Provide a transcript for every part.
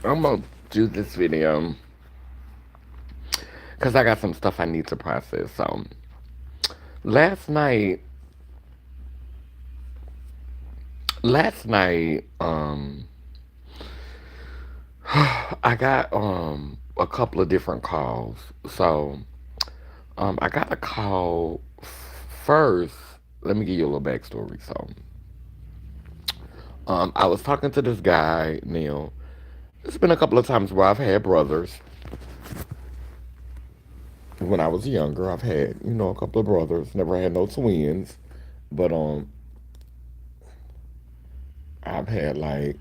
I'm gonna do this video because I got some stuff I need to process. So last night, last night, I got a couple of different calls. So I got a call first. Let me give you a little backstory. So I was talking to this guy, Neil. It's been a couple of times where I've had brothers. When I was younger, I've had, a couple of brothers. Never had no twins. But I've had like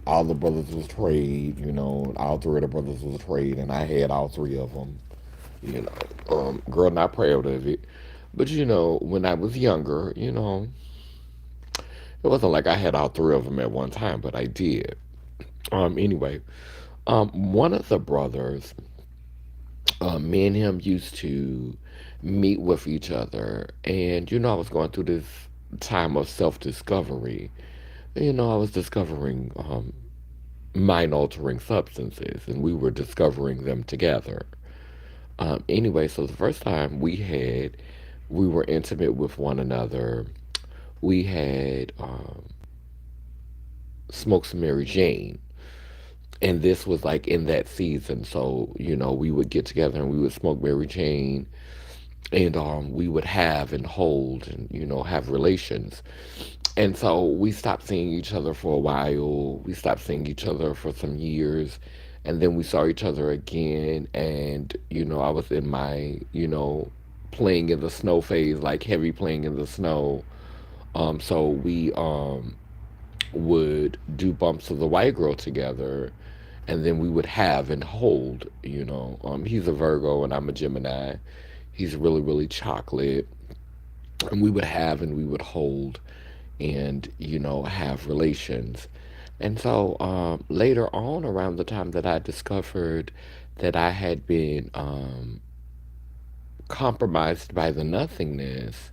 all the brothers was trade, all three of the brothers was trade, and I had all three of them, girl, not proud of it. But, when I was younger, it wasn't like I had all three of them at one time, but I did. Anyway, one of the brothers, me and him used to meet with each other, and, I was going through this time of self discovery. I was discovering mind altering substances, and we were discovering them together. Anyway, so the first time we were intimate with one another. We had smoked some Mary Jane, and this was like in that season. So we would get together and we would smoke Mary Jane, and we would have and hold and have relations. And so we stopped seeing each other for a while. We stopped seeing each other for some years. And then we saw each other again. And, I was in my, playing in the snow phase, like heavy playing in the snow. So we would do bumps of the white girl together. And then we would have and hold, He's a Virgo and I'm a Gemini. He's really, really chocolate. And we would have and we would hold and have relations. And so later on, around the time that I discovered that I had been compromised by the nothingness,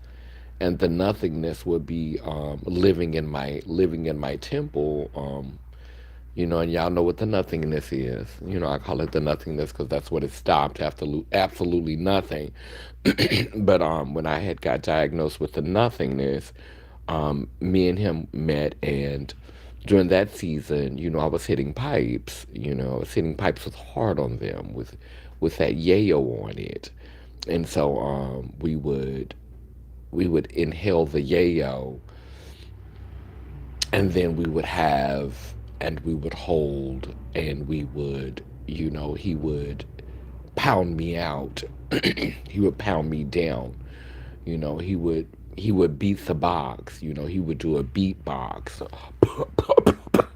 and the nothingness would be living in my temple. And y'all know what the nothingness is. I call it the nothingness because that's what it stopped after absolutely nothing. But when I had got diagnosed with the nothingness, me and him met, and during that season, I was hitting pipes. I was hitting pipes with heart on them, with that yayo on it, and so we would inhale the yayo, and then we would have and we would hold, and we would, he would pound me out. He would pound me down. He would beat the box. He would do a beatbox.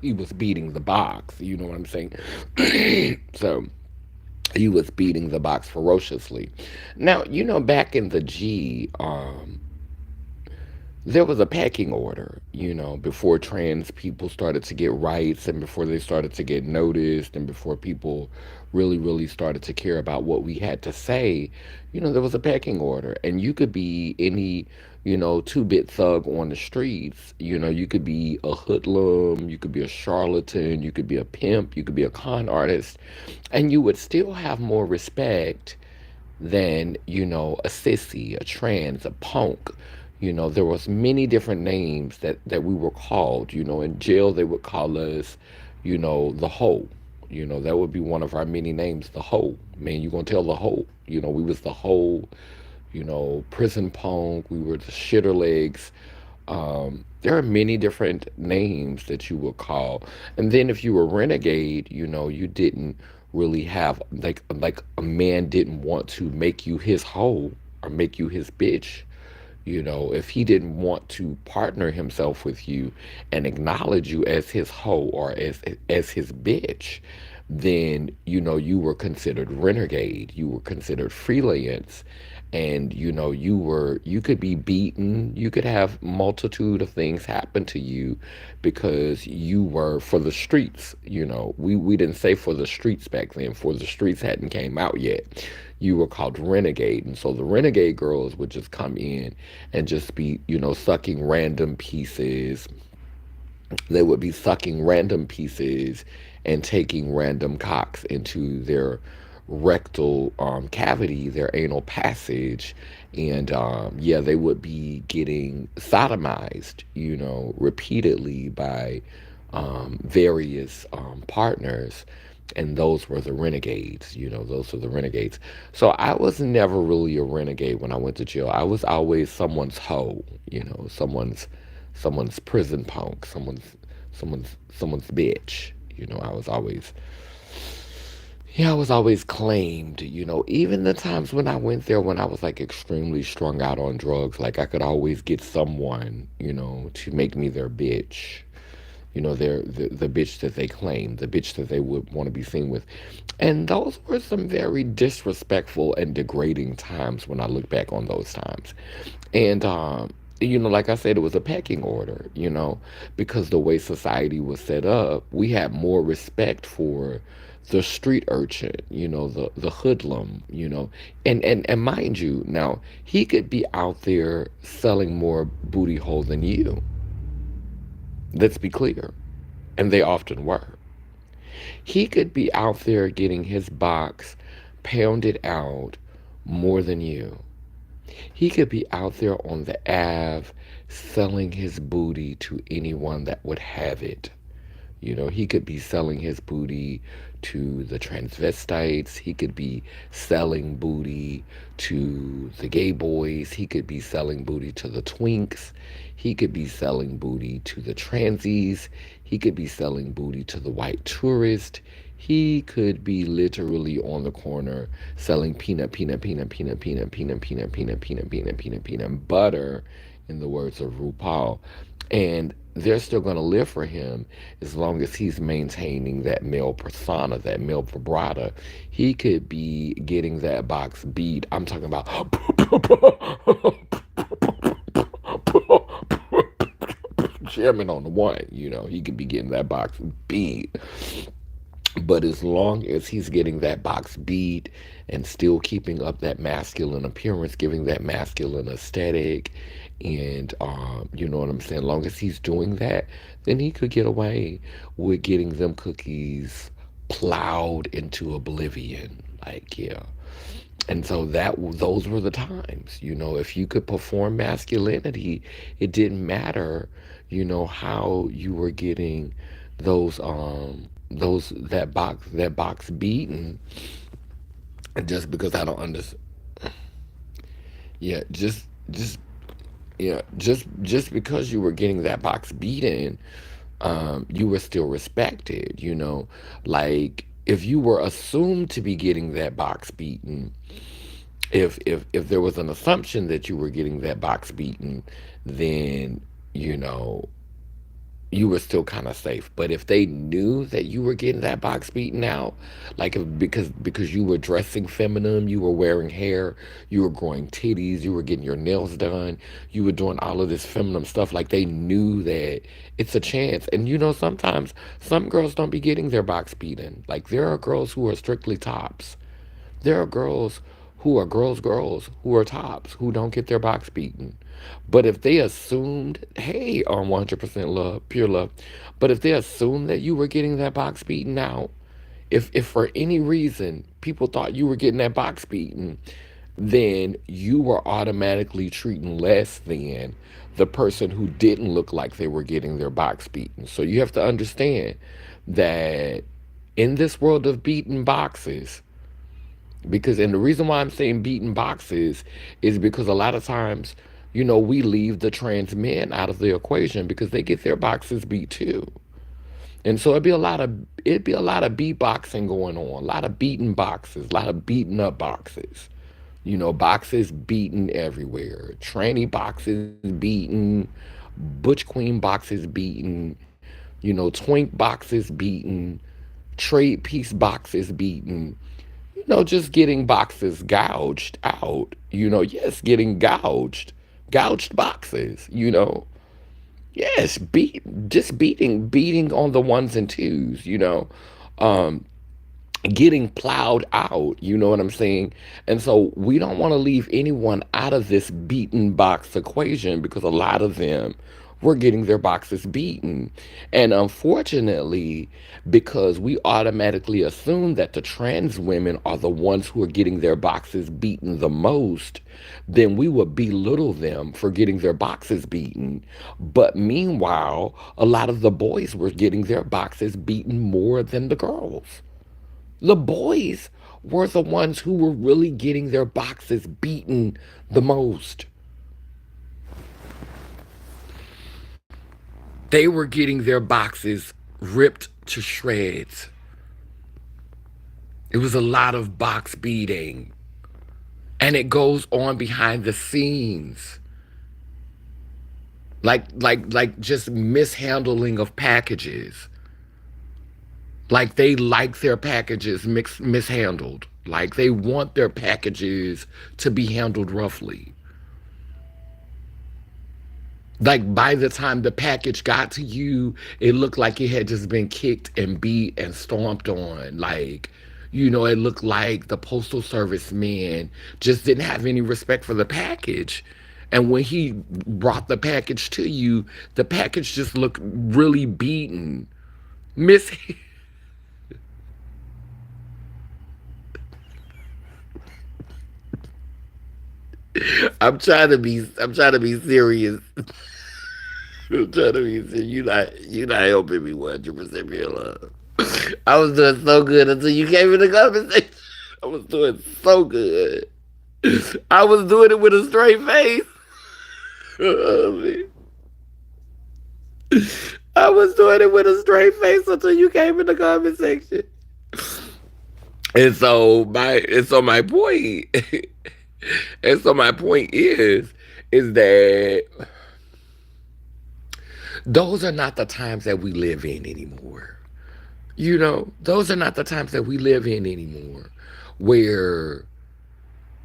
He was beating the box. You know what I'm saying? So he was beating the box ferociously. Now, back in the G, there was a pecking order, before trans people started to get rights, and before they started to get noticed, and before people really, really started to care about what we had to say. There was a pecking order, and you could be any, two-bit thug on the streets. You could be a hoodlum, you could be a charlatan, you could be a pimp, you could be a con artist, and you would still have more respect than, a sissy, a trans, a punk. There was many different names that we were called. In jail they would call us, the hoe. That would be one of our many names, the hoe. Man, you gonna tell the hoe. We was the hoe, prison punk, we were the shitter legs. There are many different names that you would call. And then if you were renegade, you didn't really have, like a man didn't want to make you his hoe or make you his bitch. If he didn't want to partner himself with you and acknowledge you as his hoe or as his bitch, then you were considered renegade. You were considered freelance, and you could be beaten. You could have multitude of things happen to you because you were for the streets. We didn't say for the streets back then. For the streets hadn't came out yet. you were called renegade. And so the renegade girls would just come in and just be, sucking random pieces. They would be sucking random pieces and taking random cocks into their rectal cavity, their anal passage. And yeah, they would be getting sodomized, repeatedly by various partners. And those were the renegades, those were the renegades. So I was never really a renegade when I went to jail. I was always someone's hoe, someone's prison punk, someone's bitch. I was always claimed, even the times when I went there when I was like extremely strung out on drugs, like I could always get someone, to make me their bitch. They're the bitch that they claim, the bitch that they would want to be seen with. And those were some very disrespectful and degrading times when I look back on those times. And, like I said, it was a pecking order, because the way society was set up, we had more respect for the street urchin, the hoodlum, and mind you, now he could be out there selling more booty hole than you. Let's be clear. And they often were. He could be out there getting his box pounded out more than you. He could be out there on the Ave selling his booty to anyone that would have it. He could be selling his booty to the transvestites. He could be selling booty to the gay boys. He could be selling booty to the twinks. He could be selling booty to the transies. He could be selling booty to the white tourist. He could be literally on the corner selling peanut butter, in the words of RuPaul. And they're still going to live for him as long as he's maintaining that male persona, that male vibrato. He could be getting that box beat. I'm talking about Chairman on the one, he could be getting that box beat. But as long as he's getting that box beat and still keeping up that masculine appearance, giving that masculine aesthetic, and you know what I'm saying, as long as he's doing that, then he could get away with getting them cookies plowed into oblivion. Like, yeah. And so those were the times, if you could perform masculinity, it didn't matter, how you were getting that box beaten. And just because I don't understand, yeah, just yeah, just because you were getting that box beaten, you were still respected, like if you were assumed to be getting that box beaten, if there was an assumption that you were getting that box beaten, then you know you were still kind of safe. But if they knew that you were getting that box beaten out, like because you were dressing feminine, you were wearing hair, you were growing titties, you were getting your nails done, you were doing all of this feminine stuff, like they knew that it's a chance. And sometimes some girls don't be getting their box beaten. Like there are girls who are strictly tops. There are girls who are girls who are tops who don't get their box beaten. But if they assumed, hey, on 100% love, pure love, but if they assumed that you were getting that box beaten out, if for any reason people thought you were getting that box beaten, then you were automatically treating less than the person who didn't look like they were getting their box beaten. So you have to understand that in this world of beaten boxes, and the reason why I'm saying beaten boxes is because a lot of times, we leave the trans men out of the equation because they get their boxes beat too. And so it'd be a lot of beatboxing going on, a lot of beaten boxes, a lot of beaten up boxes. Boxes beaten everywhere. Tranny boxes beaten, butch queen boxes beaten, twink boxes beaten, trade piece boxes beaten. Just getting boxes gouged out. Yes, getting gouged boxes. Yes, just beating on the ones and twos. Um, getting plowed out. You know what I'm saying? And so we don't want to leave anyone out of this beaten box equation because a lot of them were getting their boxes beaten. And unfortunately, because we automatically assume that the trans women are the ones who are getting their boxes beaten the most, then we would belittle them for getting their boxes beaten. But meanwhile, a lot of the boys were getting their boxes beaten more than the girls. The boys were the ones who were really getting their boxes beaten the most. They were getting their boxes ripped to shreds. It was a lot of box beating. And it goes on behind the scenes. Like just mishandling of packages. Like they like their packages mishandled. Like they want their packages to be handled roughly. Like by the time the package got to you, it looked like it had just been kicked and beat and stomped on. Like, it looked like the Postal Service man just didn't have any respect for the package. And when he brought the package to you, the package just looked really beaten. Miss I'm trying to be serious. I'm trying to be serious. You not helping me 100% real love. I was doing so good until you came in the conversation. I was doing so good. I was doing it with a straight face. I was doing it with a straight face until you came in the comment section. And so my point and so my point is that those are not the times that we live in anymore. Those are not the times that we live in anymore, where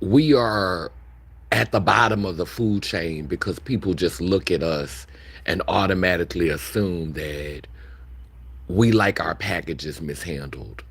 we are at the bottom of the food chain because people just look at us and automatically assume that we like our packages mishandled.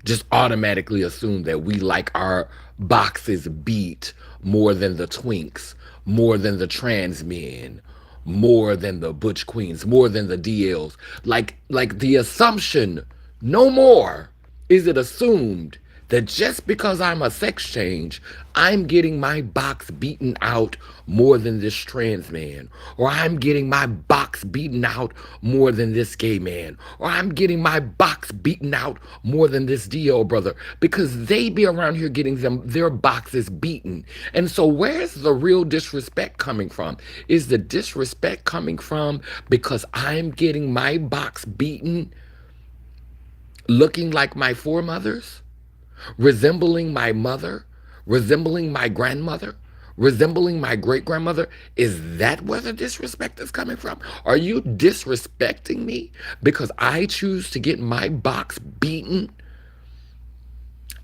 Just automatically assume that we like our boxes beat more than the twinks, more than the trans men, more than the butch queens, more than the DLs. Like the assumption, no more is it assumed that just because I'm a sex change, I'm getting my box beaten out more than this trans man, or I'm getting my box beaten out more than this gay man, or I'm getting my box beaten out more than this DL brother, because they be around here getting their boxes beaten. And so where's the real disrespect coming from? Is the disrespect coming from because I'm getting my box beaten looking like my foremothers? Resembling my mother, resembling my grandmother, resembling my great grandmother? Is that where the disrespect is coming from? Are you disrespecting me because I choose to get my box beaten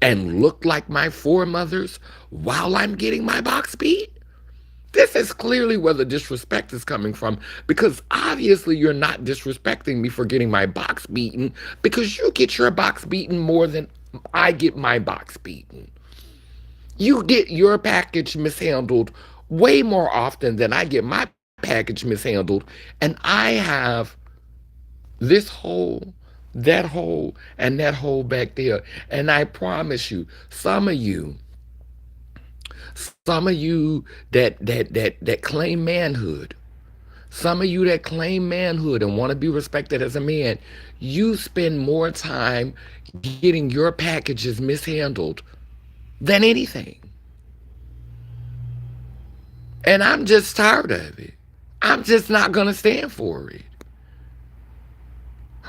and look like my foremothers while I'm getting my box beat? This is clearly where the disrespect is coming from, because obviously you're not disrespecting me for getting my box beaten, because you get your box beaten more than I get my box beaten. You get your package mishandled way more often than I get my package mishandled. And I have this hole, that hole, and that hole back there. And I promise you, some of you that claim manhood, some of you that claim manhood and want to be respected as a man, you spend more time getting your packages mishandled than anything. And I'm just tired of it. I'm just not going to stand for it.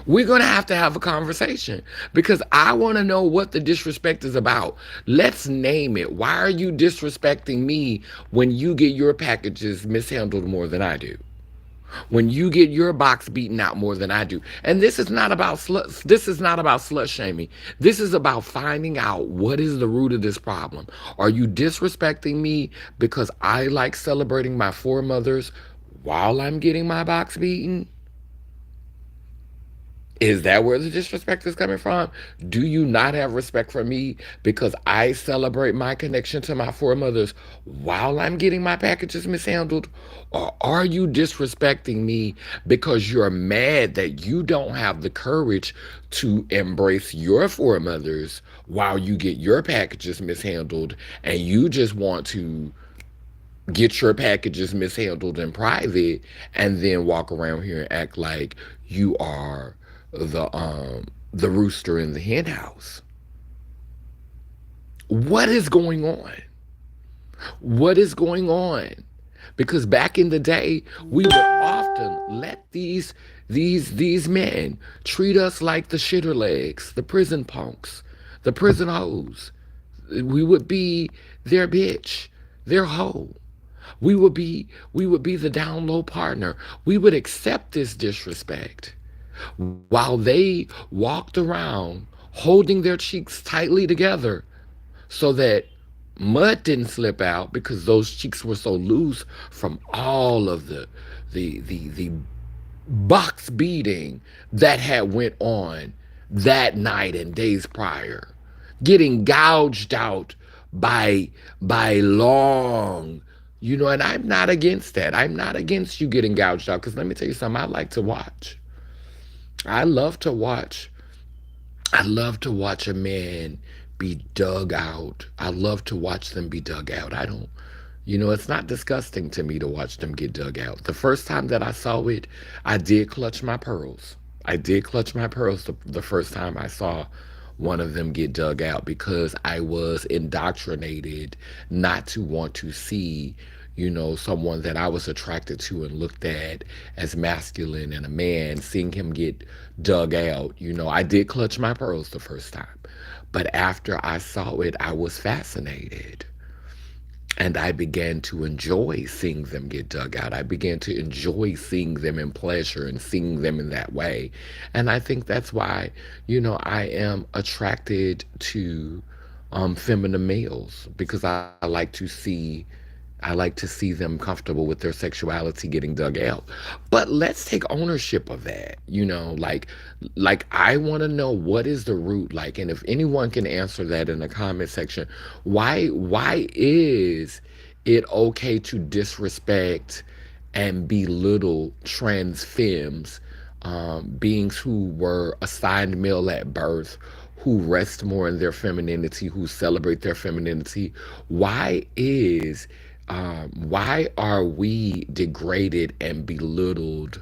We're going to have a conversation, because I want to know what the disrespect is about. Let's name it. Why are you disrespecting me when you get your packages mishandled more than I do? When you get your box beaten out more than I do. And this is not about slut shaming. This is about finding out what is the root of this problem. Are you disrespecting me because I like celebrating my foremothers while I'm getting my box beaten? Is that where the disrespect is coming from? Do you not have respect for me because I celebrate my connection to my foremothers while I'm getting my packages mishandled? Or are you disrespecting me because you're mad that you don't have the courage to embrace your foremothers while you get your packages mishandled, and you just want to get your packages mishandled in private and then walk around here and act like you are the rooster in the hen house? What is going on? What is going on? Because back in the day, we would often let these men treat us like the shitter legs, the prison punks, the prison hoes. We would be their bitch, their hoe. We would be the down low partner. We would accept this disrespect while they walked around holding their cheeks tightly together so that mud didn't slip out, because those cheeks were so loose from all of the box beating that had went on that night and days prior, getting gouged out by long, and I'm not against that. I'm not against you getting gouged out, because let me tell you something. I like to watch. I love to watch. I love to watch a man be dug out. I love to watch them be dug out. I don't, it's not disgusting to me to watch them get dug out. The first time that I saw it, I did clutch my pearls. I did clutch my pearls the first time I saw one of them get dug out, because I was indoctrinated not to want to see, someone that I was attracted to and looked at as masculine and a man, seeing him get dug out. I did clutch my pearls the first time. But after I saw it, I was fascinated. And I began to enjoy seeing them get dug out. I began to enjoy seeing them in pleasure and seeing them in that way. And I think that's why, I am attracted to feminine males, because I like to see them comfortable with their sexuality getting dug out. But let's take ownership of that. Like I want to know, what is the root, like, and if anyone can answer that in the comment section, why is it okay to disrespect and belittle trans femmes, beings who were assigned male at birth, who rest more in their femininity, who celebrate their femininity? Why are we degraded and belittled,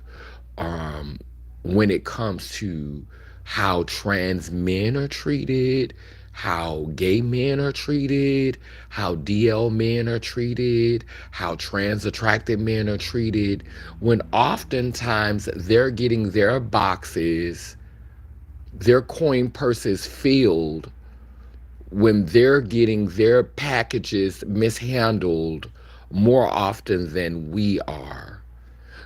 um, when it comes to how trans men are treated, how gay men are treated, how DL men are treated, how trans attracted men are treated, when oftentimes they're getting their boxes, their coin purses filled, when they're getting their packages mishandled more often than we are?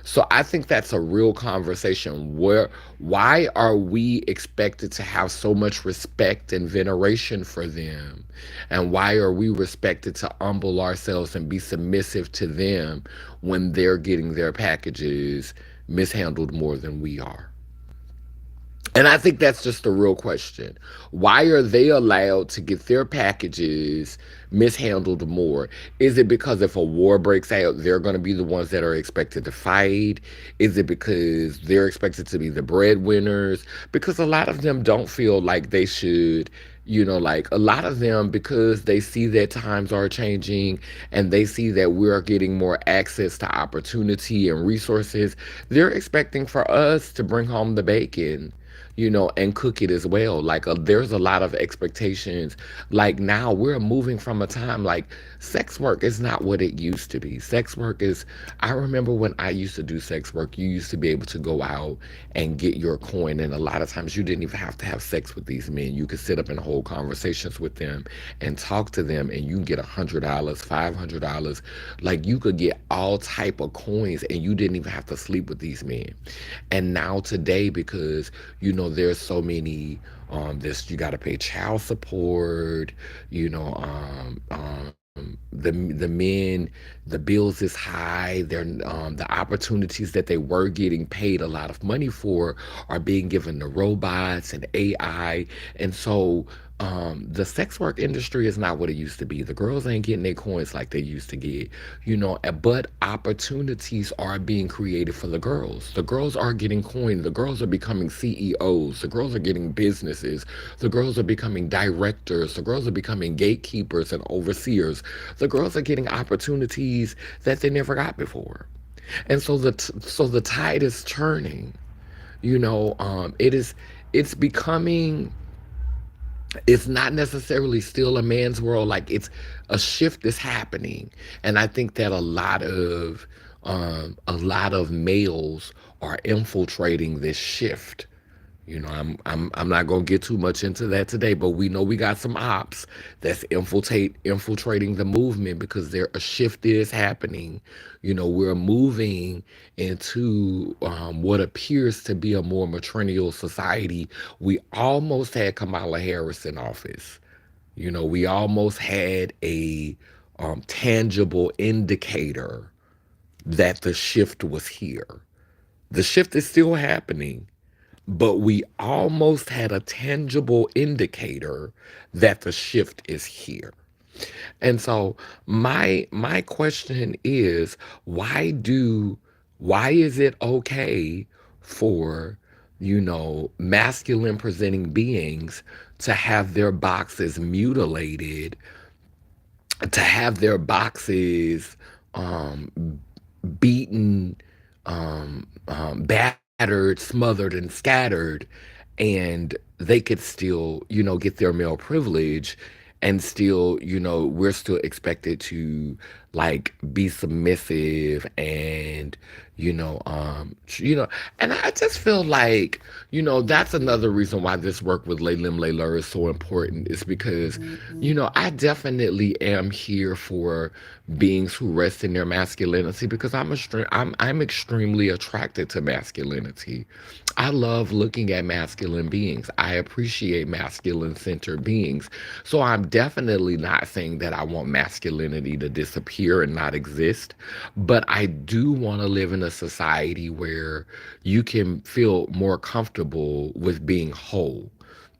So I think that's a real conversation. Why are we expected to have so much respect and veneration for them? And why are we respected to humble ourselves and be submissive to them when they're getting their packages mishandled more than we are? And I think that's just the real question. Why are they allowed to get their packages mishandled more? Is it because if a war breaks out, they're going to be the ones that are expected to fight? Is it because they're expected to be the breadwinners? Because a lot of them don't feel like they should. Like a lot of them, because they see that times are changing and they see that we're getting more access to opportunity and resources, they're expecting for us to bring home the bacon, and cook it as well. Like, there's a lot of expectations. Like, now we're moving from a time, like, sex work is not what it used to be. Sex work is, I remember when I used to do sex work, you used to be able to go out and get your coin. And a lot of times you didn't even have to have sex with these men. You could sit up and hold conversations with them and talk to them, and you can get $100, $500. Like, you could get all type of coins, and you didn't even have to sleep with these men. And now today, because there's so many, this, you got to pay child support, the men, the bills is high. They're the opportunities that they were getting paid a lot of money for are being given to robots and AI, and so the sex work industry is not what it used to be. The girls ain't getting their coins like they used to get, but opportunities are being created for the girls. The girls are getting coins. The girls are becoming CEOs. The girls are getting businesses. The girls are becoming directors. The girls are becoming gatekeepers and overseers. The girls are getting opportunities that they never got before. And so the tide is turning. It's becoming, it's not necessarily still a man's world. Like, it's a shift is happening, and I think that a lot of males are infiltrating this shift. I'm not gonna get too much into that today, but we know we got some ops that's infiltrating the movement because there a shift is happening. We're moving into what appears to be a more matrilineal society. We almost had Kamala Harris in office. We almost had a tangible indicator that the shift was here. The shift is still happening, but we almost had a tangible indicator that the shift is here. And so my question is, why is it okay for masculine presenting beings to have their boxes mutilated, to have their boxes beaten, battered, smothered, and scattered, and they could still, get their male privilege, and still, we're still expected to like be submissive and, you know, and I just feel like, that's another reason why this work with Laylim Layler is so important is because, I definitely am here for beings who rest in their masculinity because I'm extremely attracted to masculinity. I love looking at masculine beings. I appreciate masculine centered beings. So I'm definitely not saying that I want masculinity to disappear and not exist, but I do want to live in a society where you can feel more comfortable with being whole,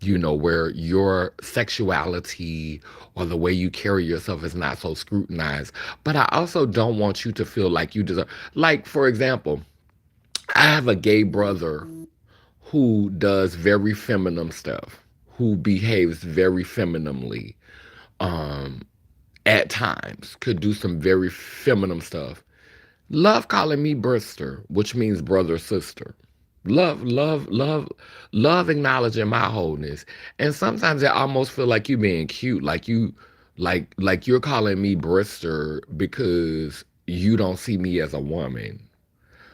where your sexuality or the way you carry yourself is not so scrutinized. But I also don't want you to feel like you deserve, like, for example, I have a gay brother who does very feminine stuff, who behaves very femininely, um, at times, could do some very feminine stuff. Love calling me Brister, which means brother, sister. Love acknowledging my wholeness. And sometimes I almost feel like you being cute, like you're calling me Brister because you don't see me as a woman.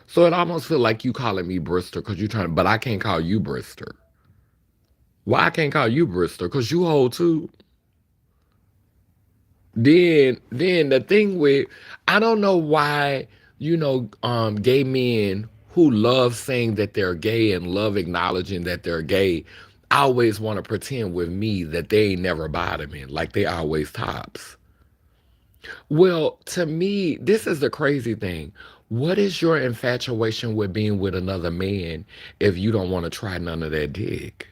So it almost feel like you calling me Brister because you're trying, but I can't call you Brister. Why I can't call you Brister? Because you hold too. Then the thing with, I don't know why, gay men who love saying that they're gay and love acknowledging that they're gay always want to pretend with me that they ain't never bottoming, like they always tops. Well, to me, this is the crazy thing. What is your infatuation with being with another man if you don't want to try none of that dick?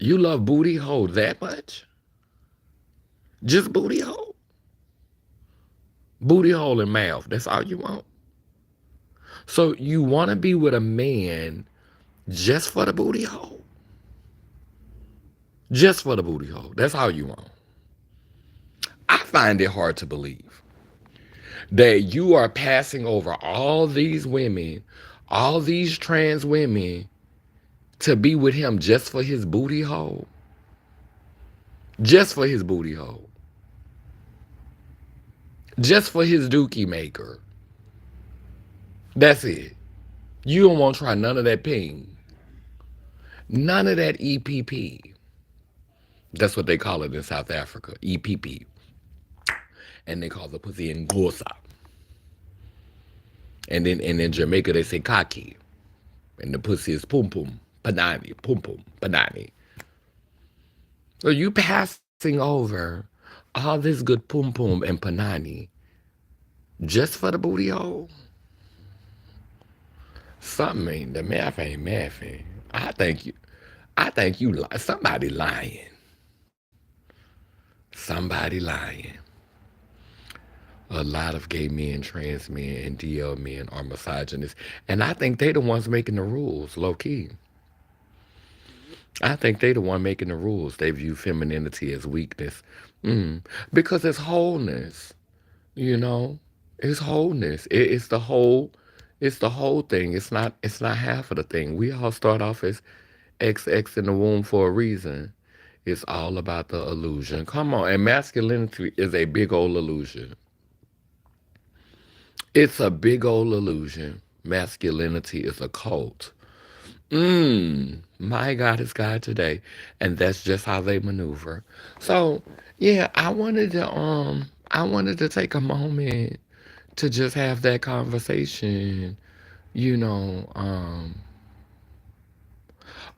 You love booty hole that much? Just booty hole? Booty hole and mouth. That's all you want. So you want to be with a man just for the booty hole? Just for the booty hole. That's all you want. I find it hard to believe that you are passing over all these women, all these trans women, to be with him just for his booty hole. Just for his booty hole. Just for his dookie maker. That's it. You don't want to try none of that ping. None of that EPP. That's what they call it in South Africa, EPP. And they call the pussy Ngosa. And in Jamaica they say kaki. And the pussy is pum pum, panani, pum pum, panani. So you passing over all this good pum pum and panani just for the booty hole? Something ain't the math ain't mathing. I think you somebody lying. Somebody lying. A lot of gay men, trans men, and DL men are misogynists, and I think they the ones making the rules, low key. I think they the one making the rules. They view femininity as weakness, mm. Because it's wholeness. You know, it's wholeness. It's the whole. It's the whole thing. It's not half of the thing. We all start off as XX in the womb for a reason. It's all about the illusion. Come on, and masculinity is a big old illusion. It's a big old illusion. Masculinity is a cult. My God is God today. And that's just how they maneuver. So yeah, I wanted to take a moment to just have that conversation, you know,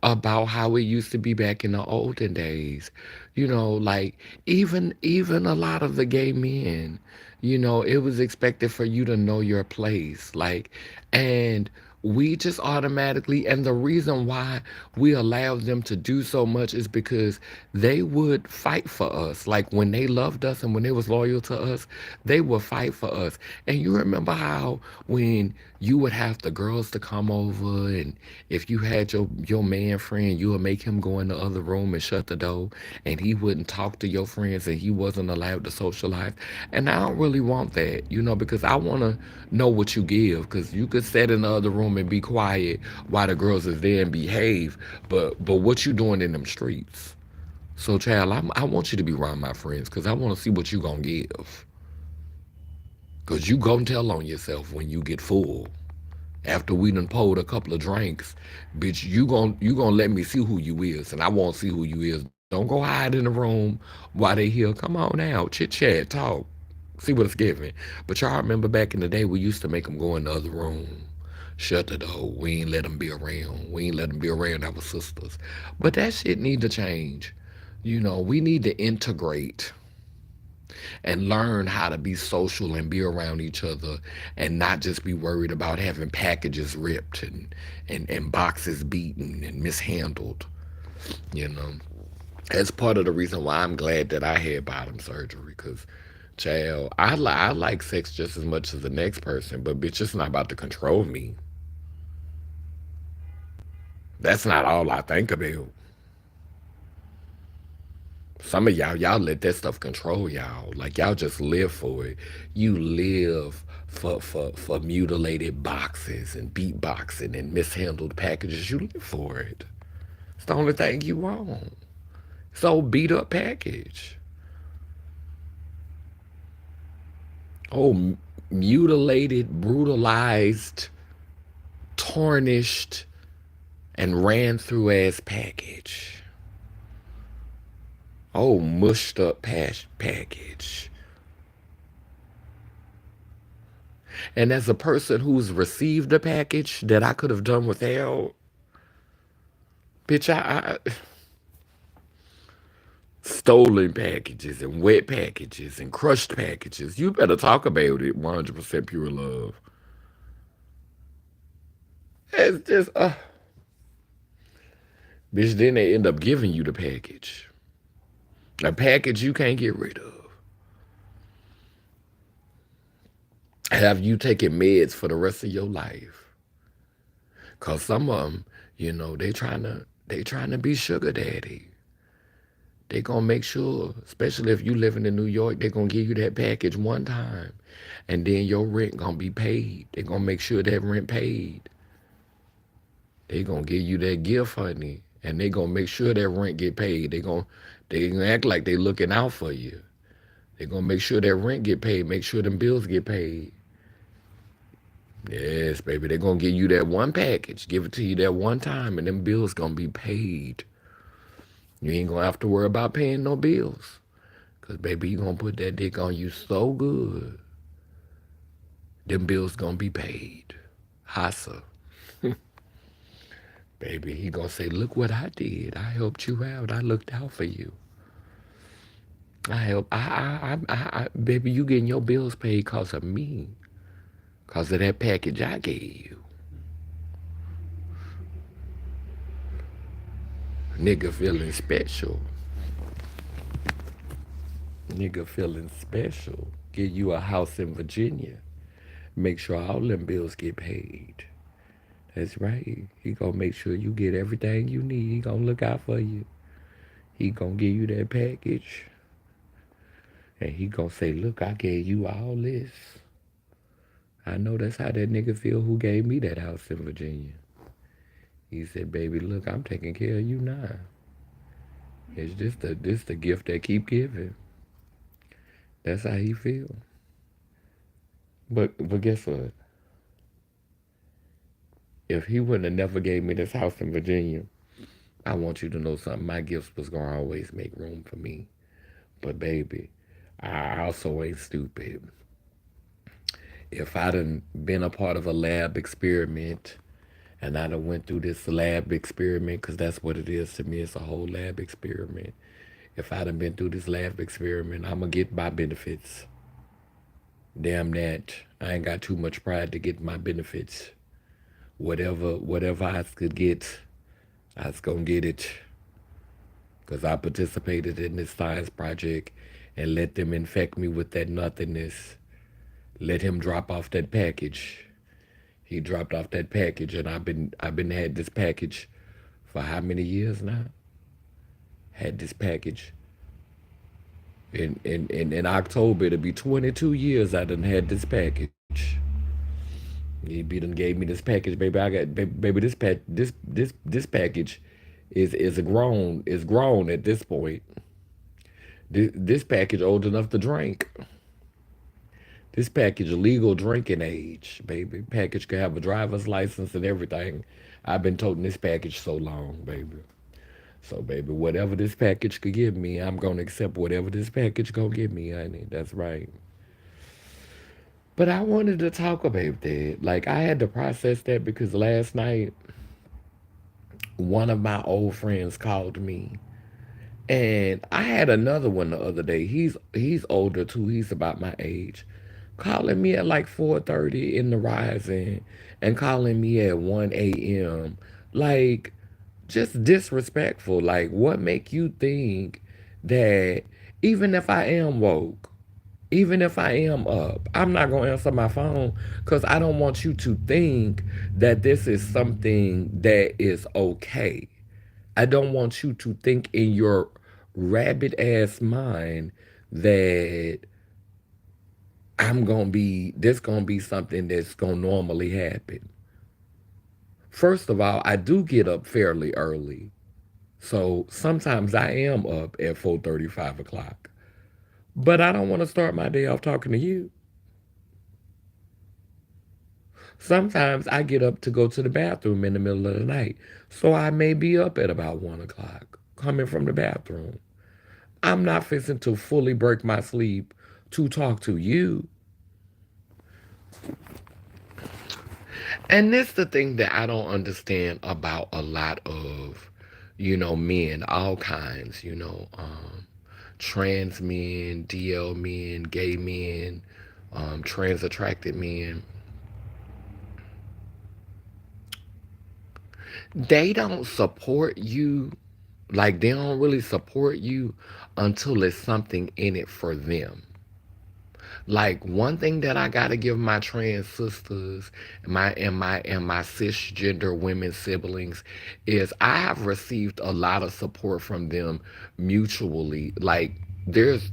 about how it used to be back in the olden days. Like even a lot of the gay men, it was expected for you to know your place. Like, and we just automatically, and the reason why we allowed them to do so much is because they would fight for us. Like when they loved us and when they was loyal to us, they would fight for us. And you remember how when you would have the girls to come over, and if you had your man friend, you would make him go in the other room and shut the door, and he wouldn't talk to your friends, and he wasn't allowed to socialize. And I don't really want that, because I want to know what you give, because you could sit in the other room and be quiet while the girls is there and behave, but what you doing in them streets? So, child, I want you to be around my friends because I want to see what you gonna give. Because you gonna tell on yourself when you get full. After we done pulled a couple of drinks, bitch, you gonna let me see who you is, and I won't see who you is. Don't go hide in the room while they here. Come on out, chit chat, talk, see what it's giving. But y'all remember back in the day, we used to make them go in the other room, shut the door. We ain't let them be around. We ain't let them be around our sisters. But that shit need to change. We need to integrate and learn how to be social and be around each other and not just be worried about having packages ripped and boxes beaten and mishandled. You know, that's part of the reason why I'm glad that I had bottom surgery because, child, I like sex just as much as the next person, but bitch, it's not about to control me. That's not all I think about. Some of y'all let that stuff control y'all. Like y'all just live for it. You live for mutilated boxes and beatboxing and mishandled packages. You live for it. It's the only thing you want. So beat up package. Oh, mutilated, brutalized, tarnished, and ran through ass package. Oh, mushed up package. And as a person who's received a package that I could have done without, bitch, I stolen packages and wet packages and crushed packages. You better talk about it. 100% pure love. It's just, bitch. Then they end up giving you the package, a package you can't get rid of. Have you taken meds for the rest of your life? Cause some of them, they trying to be sugar daddy. They gonna make sure, especially if you living in New York, they gonna give you that package one time, and then your rent gonna be paid. They gonna make sure that rent paid. They gonna give you that gift, honey, and they gonna make sure that rent get paid. They gonna act like they looking out for you. They gonna make sure that rent get paid. Make sure them bills get paid. Yes, baby. They gonna give you that one package. Give it to you that one time, and them bills gonna be paid. You ain't gonna have to worry about paying no bills. Cause baby, you gonna put that dick on you so good, them bills gonna be paid. Hassa. Baby, he gonna say, look what I did. I helped you out. I looked out for you. I help. Baby, you getting your bills paid cause of me, cause of that package I gave you. Nigga feeling special. Nigga feeling special. Give you a house in Virginia. Make sure all them bills get paid. That's right. He gonna make sure you get everything you need. He gonna look out for you. He gonna give you that package. And he gonna say, look, I gave you all this. I know that's how that nigga feel who gave me that house in Virginia. He said, baby, look, I'm taking care of you now. It's just the gift that keep giving. That's how he feel. But guess what? If he wouldn't have never gave me this house in Virginia, I want you to know something. My gifts was gonna always make room for me. But baby, I also ain't stupid. If I done been a part of a lab experiment and I done went through this lab experiment, because that's what it is to me, it's a whole lab experiment. If I done been through this lab experiment, I'm gonna get my benefits. Damn that. I ain't got too much pride to get my benefits. Whatever I could get, I was gonna get it. Because I participated in this science project and let them infect me with that nothingness. Let him drop off that package. He dropped off that package, and I've been had this package for how many years now? Had this package. In October, it'll be 22 years I done had this package. He be done gave me this package, baby. I got baby this package is grown at this point. This package old enough to drink. This package legal drinking age, baby. Package can have a driver's license and everything. I've been toting this package so long, baby. So, baby, whatever this package could give me, I'm gonna accept whatever this package gonna give me, honey. That's right. But I wanted to talk about that. Like I had to process that because last night one of my old friends called me. And I had another one the other day. He's older too. He's about my age. Calling me at like 4:30 in the rising and calling me at 1 a.m. Like just disrespectful. Like what make you think that even if I am woke, even if I am up, I'm not going to answer my phone because I don't want you to think that this is something that is okay. I don't want you to think in your rabid ass mind that this going to be something that's going to normally happen. First of all, I do get up fairly early. So sometimes I am up at 4:30, 5 o'clock. But I don't want to start my day off talking to you. Sometimes I get up to go to the bathroom in the middle of the night. So I may be up at about 1 o'clock coming from the bathroom. I'm not fixing to fully break my sleep to talk to you. And this the thing that I don't understand about a lot of, men, all kinds, trans men, DL men, gay men, trans attracted men. They don't support you, like they don't really support you until it's something in it for them. Like one thing that I gotta give my trans sisters, my cisgender women siblings, is I have received a lot of support from them mutually. Like there's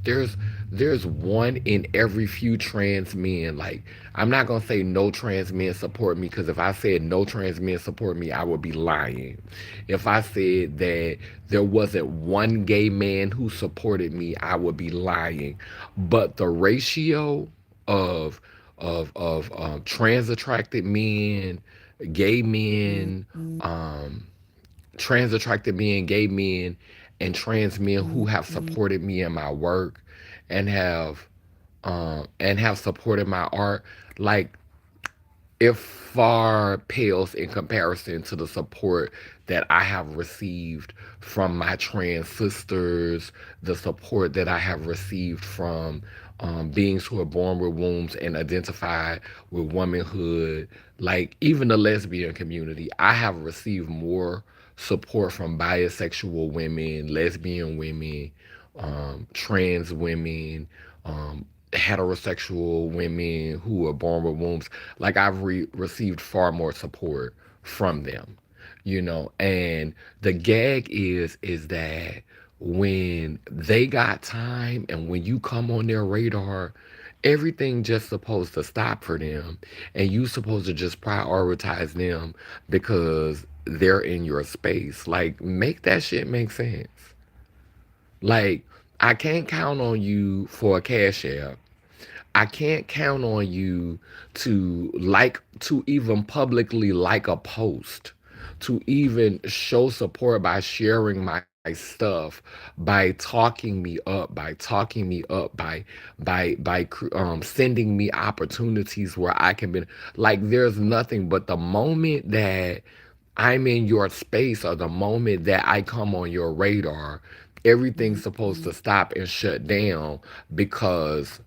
one in every few trans men. Like I'm not gonna say no trans men support me because if I said no trans men support me, I would be lying. If I said that there wasn't one gay man who supported me, I would be lying. But the ratio of trans attracted men, gay men, um, trans attracted men, gay men, and trans men who have supported me in my work and have supported my art, like it far pales in comparison to the support that I have received from my trans sisters, the support that I have received from beings who are born with wombs and identify with womanhood, like even the lesbian community. I have received more support from bisexual women, lesbian women, trans women, heterosexual women who are born with wombs. Like I've received far more support from them, and the gag is that when they got time and when you come on their radar, everything just supposed to stop for them, and you supposed to just prioritize them because they're in your space. Like, make that shit make sense. Like, I can't count on you for a cash app. I can't count on you to even publicly like a post, to even show support by sharing my stuff, by talking me up, by sending me opportunities where I can be like, there's nothing. But the moment that I'm in your space, or the moment that I come on your radar, everything's supposed to stop and shut down because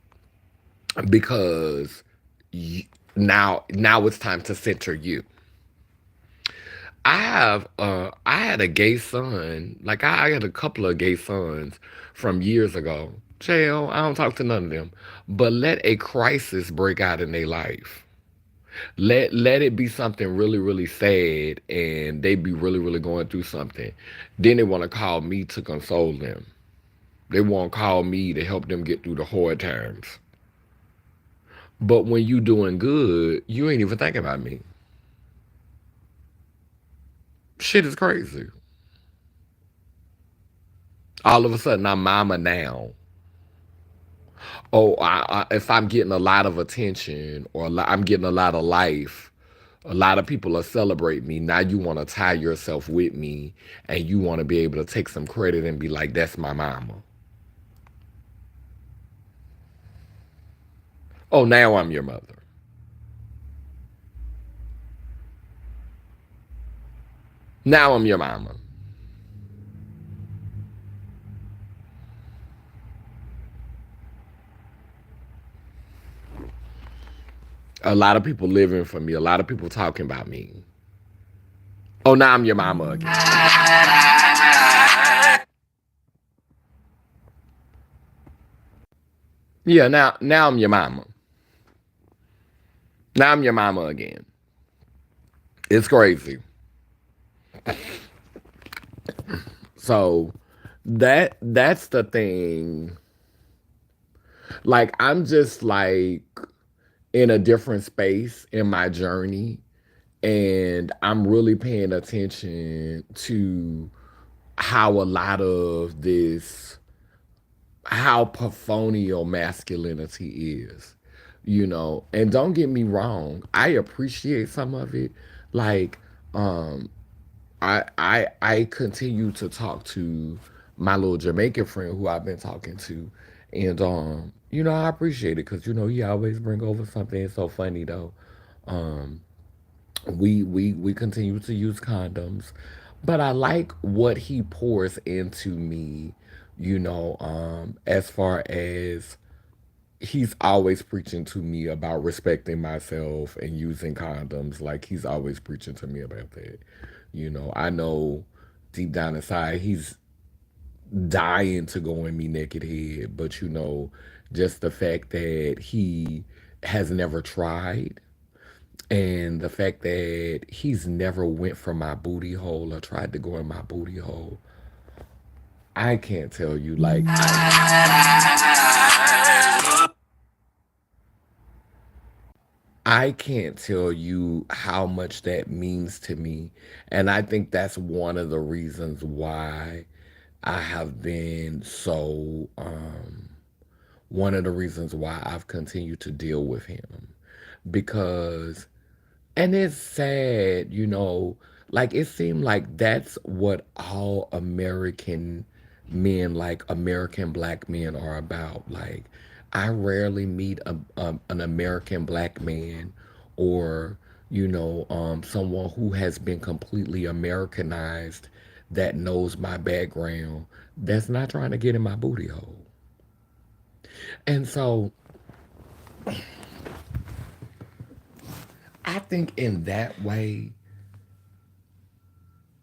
because y- now it's time to center you. I had a gay son. Like, I had a couple of gay sons from years ago. Jail, I don't talk to none of them. But let a crisis break out in their life. Let it be something really, really sad, and they be really, really going through something. Then they want to call me to console them. They want to call me to help them get through the hard times. But when you doing good, you ain't even thinking about me. Shit is crazy. All of a sudden, I'm mama now. Oh, if I'm getting a lot of attention, or I'm getting a lot of life, a lot of people are celebrating me. Now you want to tie yourself with me, and you want to be able to take some credit and be like, that's my mama. Oh, now I'm your mother. Now I'm your mama. A lot of people living for me. A lot of people talking about me. Oh, now I'm your mama again. Yeah, now I'm your mama. Now I'm your mama again. It's crazy. So that's the thing. Like, I'm just like in a different space in my journey, and I'm really paying attention to how a lot of this, how performanial masculinity is, and don't get me wrong, I appreciate some of it. Like, um I continue to talk to my little Jamaican friend who I've been talking to, and I appreciate it because he always bring over something so funny though. Um, we continue to use condoms, but I like what he pours into me. As far as he's always preaching to me about respecting myself and using condoms. Like, he's always preaching to me about that. I know deep down inside he's dying to go in me naked head, but just the fact that he has never tried, and the fact that he's never went for my booty hole or tried to go in my booty hole, I can't tell you. Like, I can't tell you how much that means to me. And I think that's one of the reasons why I have been so, one of the reasons why I've continued to deal with him. Because, and it's sad, like, it seemed like that's what all American men, like American black men, are about. Like, I rarely meet an American black man, or someone who has been completely Americanized, that knows my background, that's not trying to get in my booty hole. And so I think in that way,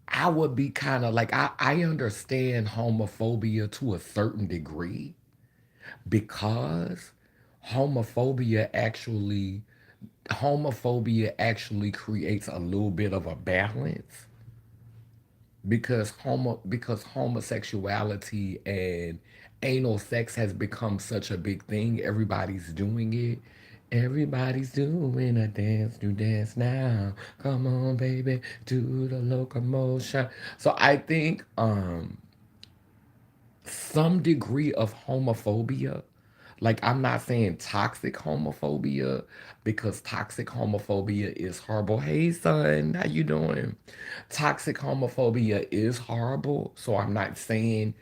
I would be kind of like, I understand homophobia to a certain degree, because homophobia actually homophobia actually creates a little bit of a balance, because homosexuality and anal sex has become such a big thing. Everybody's doing it. Everybody's doing a dance, do dance now. Come on, baby, do the locomotion. So I think some degree of homophobia. Like, I'm not saying toxic homophobia, because toxic homophobia is horrible. Hey son, how you doing? Toxic homophobia is horrible. So I'm not saying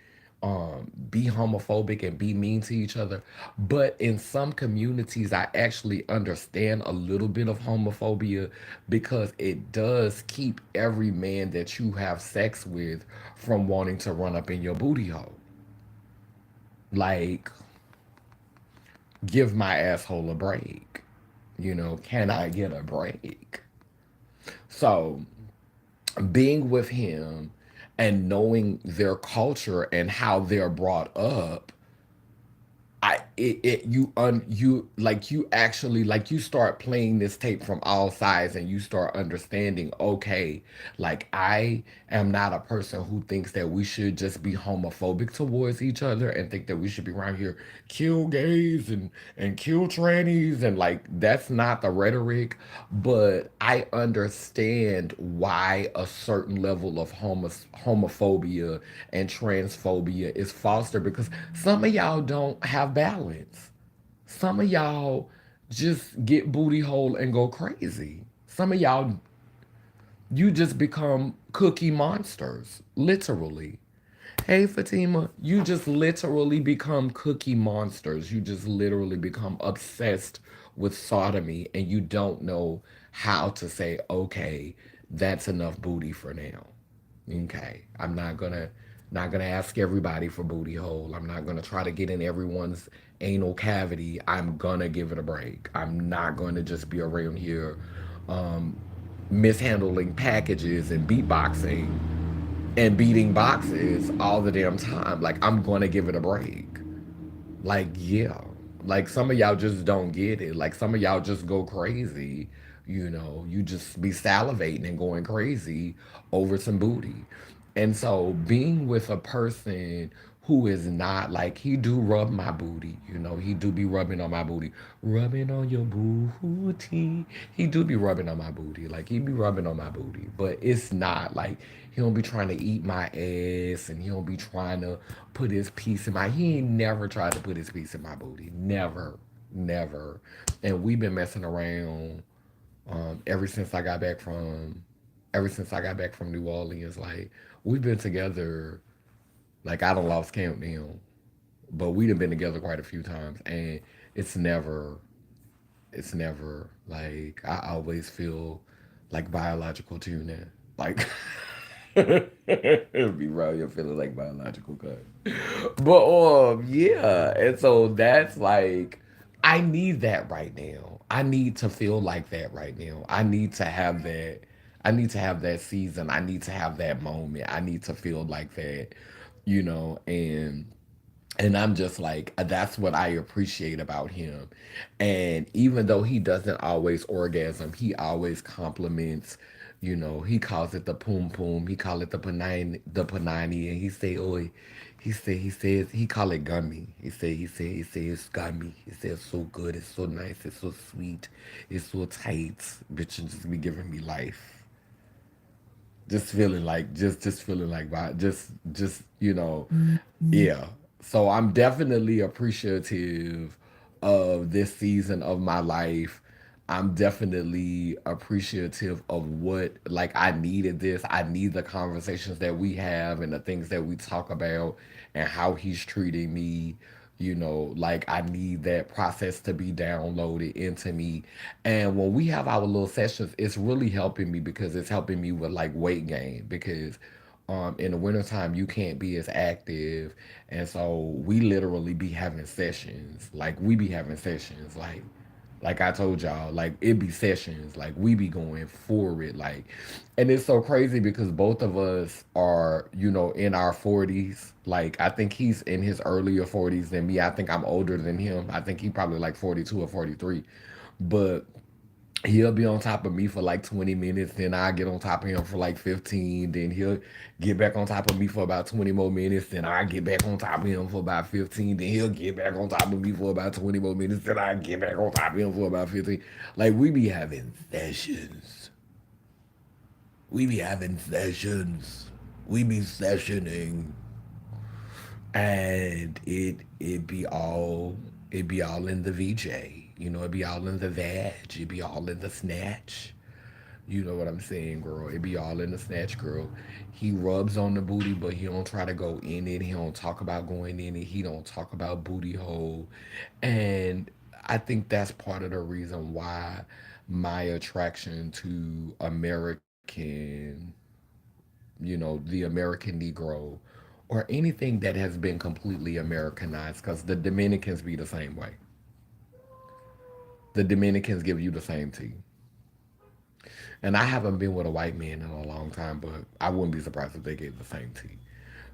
be homophobic and be mean to each other. But in some communities, I actually understand a little bit of homophobia, because it does keep every man that you have sex with from wanting to run up in your booty hole. Like, give my asshole a break. Can I get a break? So, being with him and knowing their culture and how they're brought up, you like, you actually, like, you start playing this tape from all sides, and you start understanding, okay, like, I am not a person who thinks that we should just be homophobic towards each other and think that we should be around here kill gays and kill trannies, and like, that's not the rhetoric. But I understand why a certain level of homophobia and transphobia is fostered, because some of y'all don't have balance. Some of y'all just get booty hole and go crazy. Some of y'all, you just become cookie monsters, literally. Hey Fatima, you just literally become cookie monsters. You just literally become obsessed with sodomy, and you don't know how to say, okay, that's enough booty for now. Okay. I'm not gonna ask everybody for booty hole. I'm not gonna try to get in everyone's anal cavity. I'm gonna give it a break. I'm not gonna just be around here um, mishandling packages and beatboxing and beating boxes all the damn time. Like, I'm gonna give it a break. Like, yeah. Like, some of y'all just don't get it. Like, some of y'all just go crazy. You just be salivating and going crazy over some booty. And so, being with a person who is not like, he do rub my booty, he do be rubbing on my booty, rubbing on your booty. He do be rubbing on my booty, like, he be rubbing on my booty, but it's not like he don't be trying to eat my ass, and he don't be trying to put his piece in my. He ain't never tried to put his piece in my booty, never, never. And we've been messing around um, ever since I got back from, ever since I got back from New Orleans. Like, we've been together, like, I don't lost count now, but we done been together quite a few times, and it's never, it's never like, I always feel like biological tuna. Like, it'd be wrong, you're feeling like biological cut. But yeah, and so that's like, I need that right now. I need to feel like that right now. I need to have that. I need to have that season. I need to have that moment. I need to feel like that, and I'm just like, that's what I appreciate about him. And even though he doesn't always orgasm, he always compliments. He calls it the poom poom. He call it the panani, and he say, "Oh, he says he call it gummy. He say it's gummy. He says it's so good, it's so nice, it's so sweet, it's so tight. Bitch, you just be giving me life. Just feeling like, yeah. So I'm definitely appreciative of this season of my life. I'm definitely appreciative of what, like, I needed this. I need the conversations that we have and the things that we talk about, and how he's treating me. Like I need that process to be downloaded into me. And when we have our little sessions, it's really helping me because it's helping me with like weight gain because in the wintertime you can't be as active. And so we literally be having sessions. Like we be having sessions like I told y'all, like it be sessions, like we be going for it, like, and it's so crazy because both of us are, in our 40s. Like I think he's in his earlier 40s than me. I think I'm older than him. I think he probably like 42 or 43, but he'll be on top of me for like 20 minutes, then I get on top of him for like 15, then he'll get back on top of me for about 20 more minutes, then I get back on top of him for about 15, then he'll get back on top of me for about 20 more minutes, then I get back on top of him for about 15. Like we be having sessions. We be having sessions. We be sessioning. And it be all in the VJ. It be all in the vag. It be all in the snatch. You know what I'm saying, girl? It be all in the snatch, girl. He rubs on the booty, but he don't try to go in it. He don't talk about going in it. He don't talk about booty hole. And I think that's part of the reason why my attraction to the American Negro, or anything that has been completely Americanized, because the Dominicans be the same way. The Dominicans give you the same tea. And I haven't been with a white man in a long time, but I wouldn't be surprised if they gave the same tea.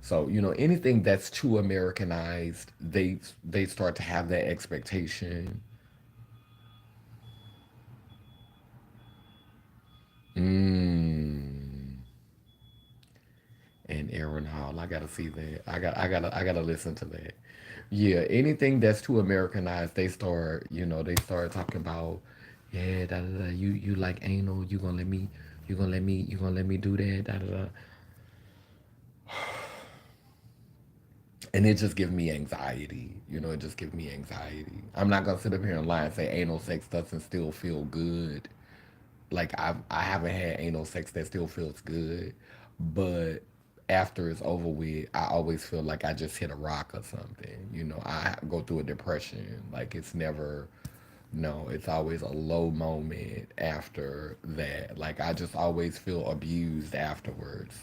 So, anything that's too Americanized, they start to have that expectation. Mmm. And Aaron Hall, I gotta see that. I gotta listen to that. Yeah, anything that's too Americanized, they start talking about, yeah, da da da. You like anal? You gonna let me do that? Da da da. And it just gives me anxiety. It just gives me anxiety. I'm not gonna sit up here and lie and say anal sex doesn't still feel good. Like I haven't had anal sex that still feels good, but after it's over with, I always feel like I just hit a rock or something. I go through a depression. Like it's never, no, it's always a low moment after that. Like I just always feel abused afterwards.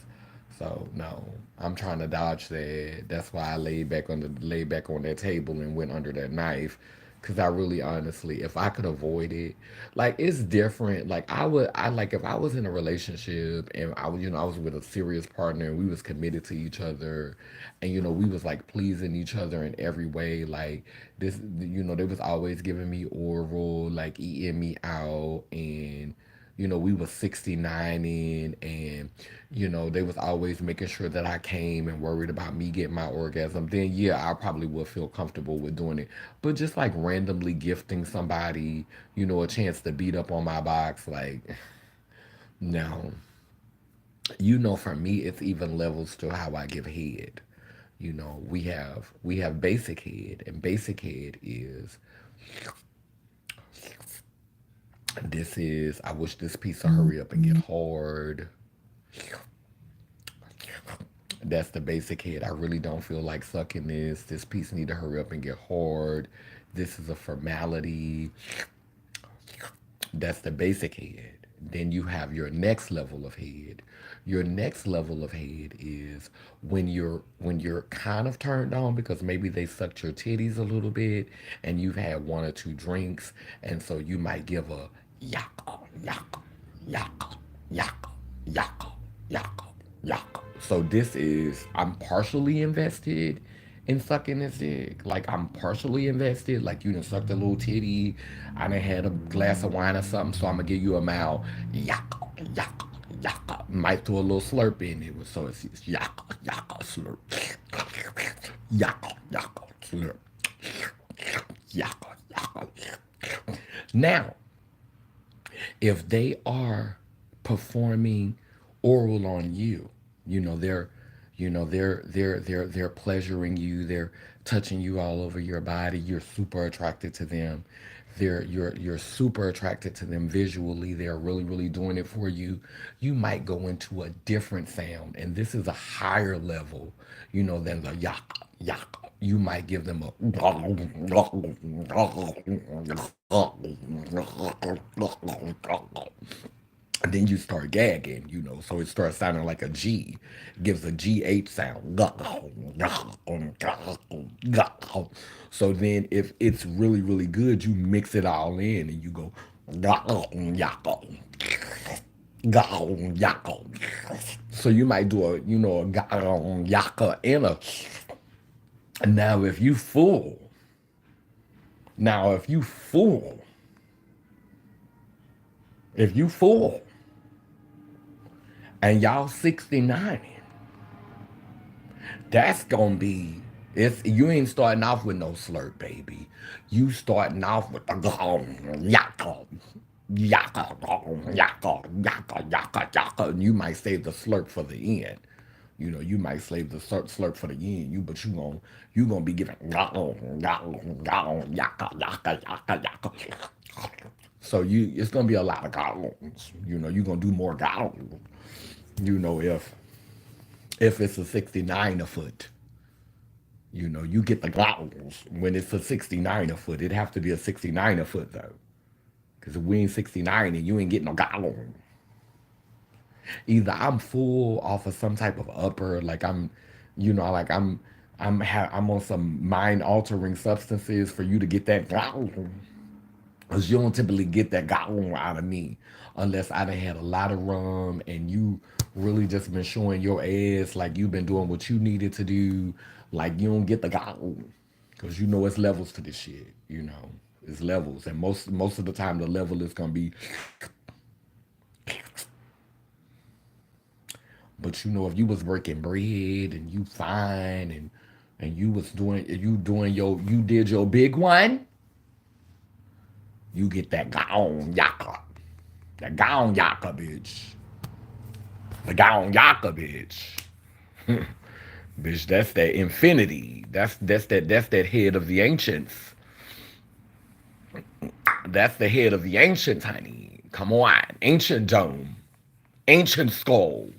So no, I'm trying to dodge that. That's why I laid back on that table and went under that knife. Cause I really honestly, if I could avoid it, like it's different. Like I like if I was in a relationship and I was with a serious partner and we was committed to each other, and we was like pleasing each other in every way. Like this, they was always giving me oral, like eating me out, and we was 69 in, and they was always making sure that I came and worried about me getting my orgasm. Then yeah, I probably would feel comfortable with doing it. But just like randomly gifting somebody, a chance to beat up on my box, like no. For me it's even levels to how I give head. We have basic head, and basic head is, this is, I wish this piece of hurry up and get hard. That's the basic head. I really don't feel like sucking this. This piece need to hurry up and get hard. This is a formality. That's the basic head. Then you have your next level of head. Your next level of head is when you're kind of turned on because maybe they sucked your titties a little bit and you've had one or two drinks, and so you might give a yaka yaka yaka yaka yaka yaka yaka. So this is, I'm partially invested in sucking this dick. Like I'm partially invested. Like you done sucked a little titty. I done had a glass of wine or something, so I'm gonna give you a mouth. Yaka, yaka, yaka. Might throw a little slurp in it. So it's yaka, yaka, slurp. Yaka, yaka, slurp. Yaka, yaka. Now, if they are performing oral on you, they're pleasuring you, they're touching you all over your body, you're super attracted to them, You're super attracted to them visually. They're really really doing it for you. You might go into a different sound, and this is a higher level, than the yak yak. You might give them a and then you start gagging, so it starts sounding like a G. It gives a GH sound. So then if it's really, really good, you mix it all in and you go so you might do a yaka and a now if you full now if you full and y'all 69, that's gonna be it's you ain't starting off with no slurp, baby. You starting off with the yaka, yaka, yaka, yaka, yaka, yaka. And you might save the slurp for the end. You might save the slurp for the end. You gonna be giving yaka, yaka, yaka, yaka, yaka. So it's gonna be a lot of gallons. You're gonna do more gallons. If it's a 69 a foot. You get the goggles when it's a 69 a foot. It'd have to be a 69 a foot though. Because if we ain't 69 and you ain't getting no goggle, either I'm full off of some type of upper, like I'm on some mind altering substances for you to get that goggle. Because you don't typically get that goggle out of me unless I done had a lot of rum and you really just been showing your ass like you've been doing what you needed to do. Like you don't get the goggle. Because it's levels to this shit. It's levels. And most of the time the level is gonna be but if you was working bread and you fine and you did your big one, you get that gong yaka. That gong yaka bitch. The gong yaka bitch. Bitch, that's that infinity. That's that head of the ancients. That's the head of the ancients, honey. Come on. Ancient dome. Ancient skull.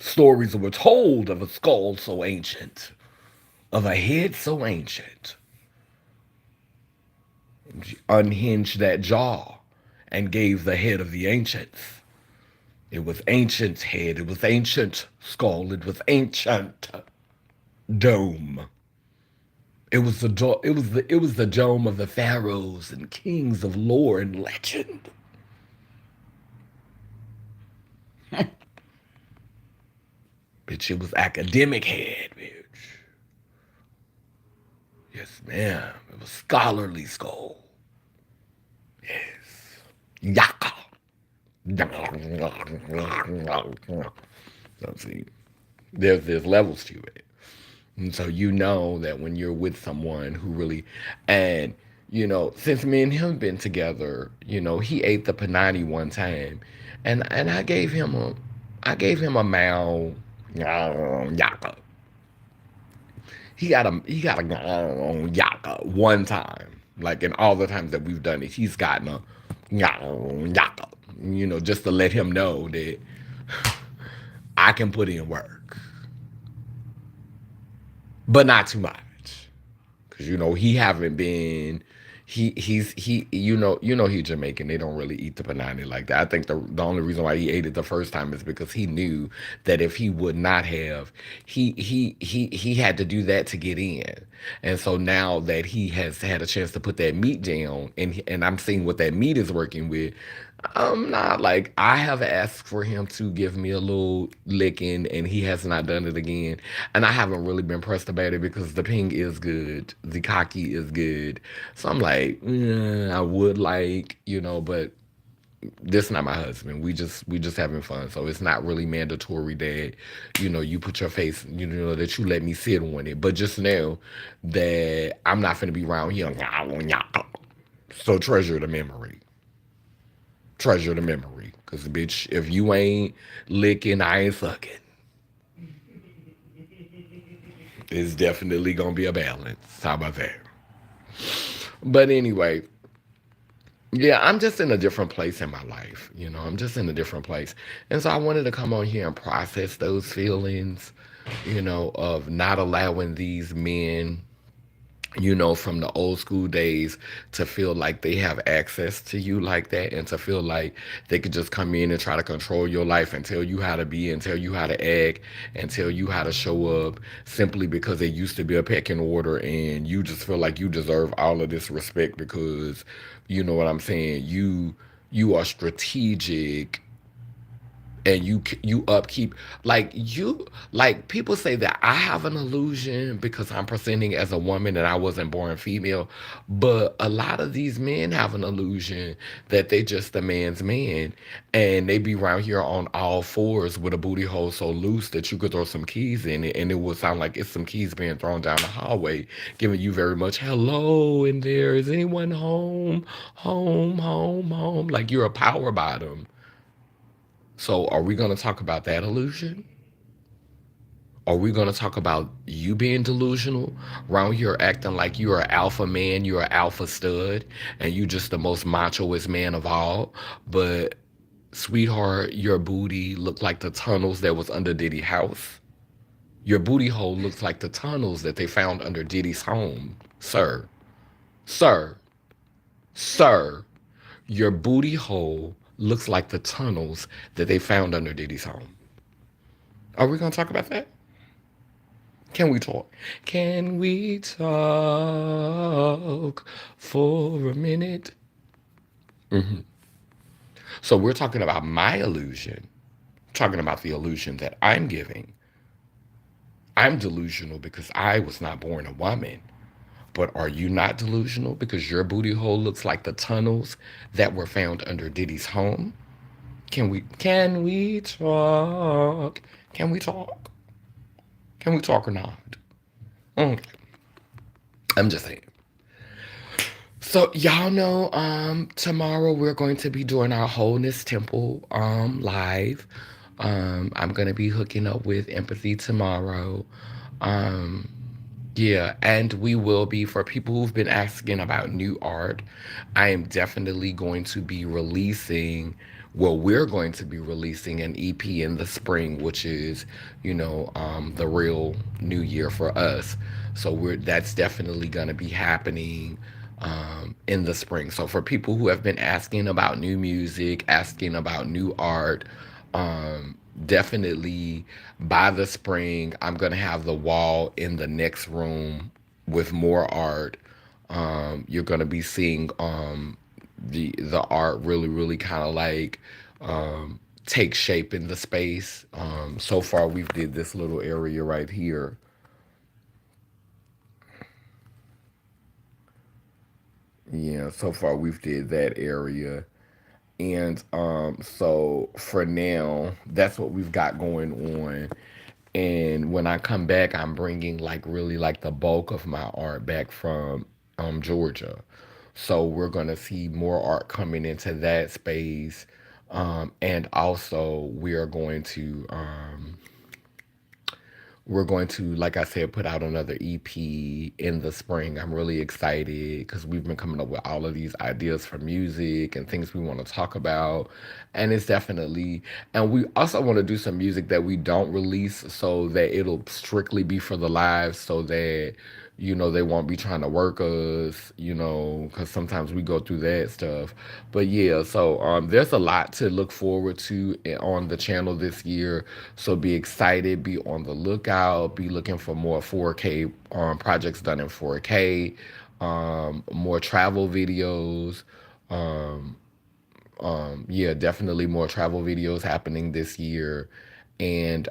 Stories were told of a skull so ancient, of a head so ancient. Unhinged that jaw and gave the head of the ancients. It was ancient head, it was ancient skull, it was ancient dome. It was the dome of the pharaohs and kings of lore and legend. Bitch, it was academic head, bitch. Yes, ma'am. It was scholarly skull. Yes. Yaka. So see, there's levels to it. And so that when you're with someone who really, and since me and him been together, he ate the panani one time, and I gave him a mouth yaka. He got a yaka one time, like in all the times that we've done it, he's gotten a yaka. Just to let him know that I can put in work, but not too much. Because he haven't been he's Jamaican. They don't really eat the panani like that. I think the only reason why he ate it the first time is because he knew that if he would not have, he had to do that to get in. And so now that he has had a chance to put that meat down, and I'm seeing what that meat is working with, I'm not like I have asked for him to give me a little licking, and he has not done it again. And I haven't really been pressed about it because the ping is good, the kaki is good. So I'm like, I would like, but this not my husband. We just having fun. So it's not really mandatory that, you put your face, that you let me sit on it. But just know that I'm not finna be around here. So treasure the memory. Treasure the memory. Cause bitch, if you ain't licking, I ain't sucking. It's definitely gonna be a balance. How about that? But anyway, yeah, I'm just in a different place in my life. I'm just in a different place. And so I wanted to come on here and process those feelings, of not allowing these men, from the old school days to feel like they have access to you like that and to feel like they could just come in and try to control your life and tell you how to be and tell you how to act and tell you how to show up simply because it used to be a pecking order and you just feel like you deserve all of this respect because you know what I'm saying, you are strategic and you upkeep like people say that I have an illusion because I'm presenting as a woman and I wasn't born female, but a lot of these men have an illusion that they just a man's man and they be around here on all fours with a booty hole so loose that you could throw some keys in it and it would sound like it's some keys being thrown down the hallway giving you very much hello in there, is anyone home, home, like you're a power bottom. So, are we going to talk about that illusion? Are we going to talk about you being delusional? Around here acting like you're an alpha man, you're an alpha stud, and you just the most machoest man of all. But, sweetheart, your booty looked like the tunnels that was under Diddy's house. Your booty hole looks like the tunnels that they found under Diddy's home. Sir, sir, sir, your booty hole looks like the tunnels that they found under Diddy's home. Are we going to talk about that? Can we talk? Can we talk for a minute? Hmm. So we're talking about my illusion, talking about the illusion that I'm giving. I'm delusional because I was not born a woman. But are you not delusional because your booty hole looks like the tunnels that were found under Diddy's home? Can we talk? Can we talk? Can we talk or not? Okay. I'm just saying. So y'all know tomorrow we're going to be doing our wholeness temple live. I'm gonna be hooking up with empathy tomorrow. Um yeah, and we will be, for people who've been asking about new art, I am definitely going to be releasing, well, we're going to be releasing an EP in the spring, which is, the real new year for us. So that's definitely going to be happening in the spring. So for people who have been asking about new music, asking about new art, definitely by the spring, I'm gonna have the wall in the next room with more art. You're gonna be seeing the art really, really kind of like take shape in the space. So far, we've did this little area right here. Yeah, so far we've did that area. And so for now, that's what we've got going on. And when I come back, I'm bringing like really like the bulk of my art back from Georgia. So we're gonna see more art coming into that space. And also we're going to, like I said, put out another EP in the spring. I'm really excited because we've been coming up with all of these ideas for music and things we want to talk about. And it's definitely, and we also want to do some music that we don't release so that it'll strictly be for the live so that, they won't be trying to work us, because sometimes we go through that stuff. But yeah, so there's a lot to look forward to on the channel this year. So be excited, be on the lookout, be looking for more 4K projects done in 4K, more travel videos. Um, yeah, definitely more travel videos happening this year. And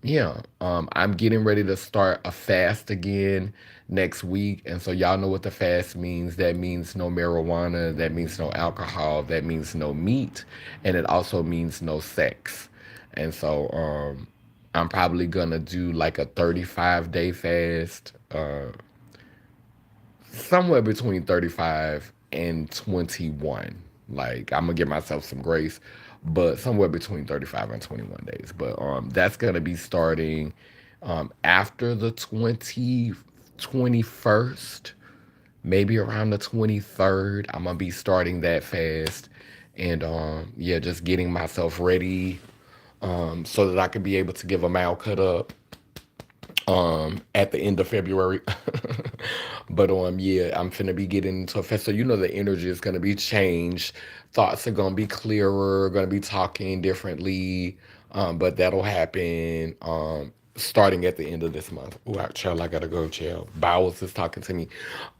yeah, I'm getting ready to start a fast again next week. And so y'all know what the fast means. That means no marijuana, that means no alcohol, that means no meat, and it also means no sex. And so I'm probably gonna do like a 35-day fast. Somewhere between 35 and 21. Like I'm gonna give myself some grace, but somewhere between 35 and 21 days. But that's gonna be starting after the 21st. maybe around the 23rd. I'm gonna be starting that fast, and yeah, just getting myself ready so that I could be able to give a mouth cut up at the end of February. But yeah, I'm finna be getting into a fest. So you know the energy is gonna be changed. Thoughts are gonna be clearer, gonna be talking differently. But that'll happen starting at the end of this month. Oh, child, I gotta go, child. Bowels is talking to me.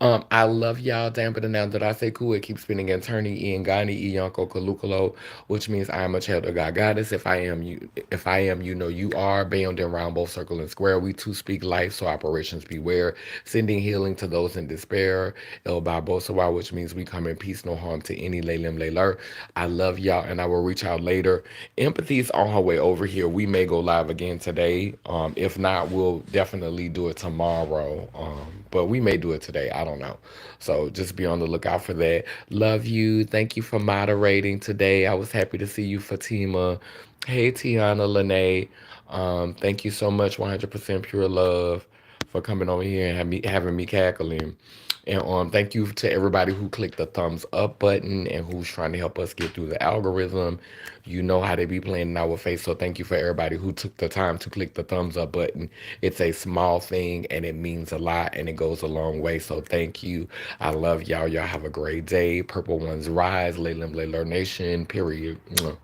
I love y'all. Damn, but now that I say cool, it keeps spinning and turning. Ian Gani, Iyanko Kalukalo, which means I am a child of God Goddess. If I am, you know you are. Bound and round, both circle and square. We too speak life, so operations beware. Sending healing to those in despair. El Babosawa, which means we come in peace, no harm to any. Laylim Layler. I love y'all, and I will reach out later. Empathy's on her way over here. We may go live again today. If not, we'll definitely do it tomorrow. But we may do it today. I don't know. So just be on the lookout for that. Love you. Thank you for moderating today. I was happy to see you, Fatima. Hey, Tiana Lene. Thank you so much, 100% pure love, for coming over here and having me cackling. And thank you to everybody who clicked the thumbs up button and who's trying to help us get through the algorithm. You know how they be playing in our face. So thank you for everybody who took the time to click the thumbs up button. It's a small thing and it means a lot and it goes a long way. So thank you. I love y'all. Y'all have a great day. Purple ones rise. Laylim Layler Nation. Period. Mwah.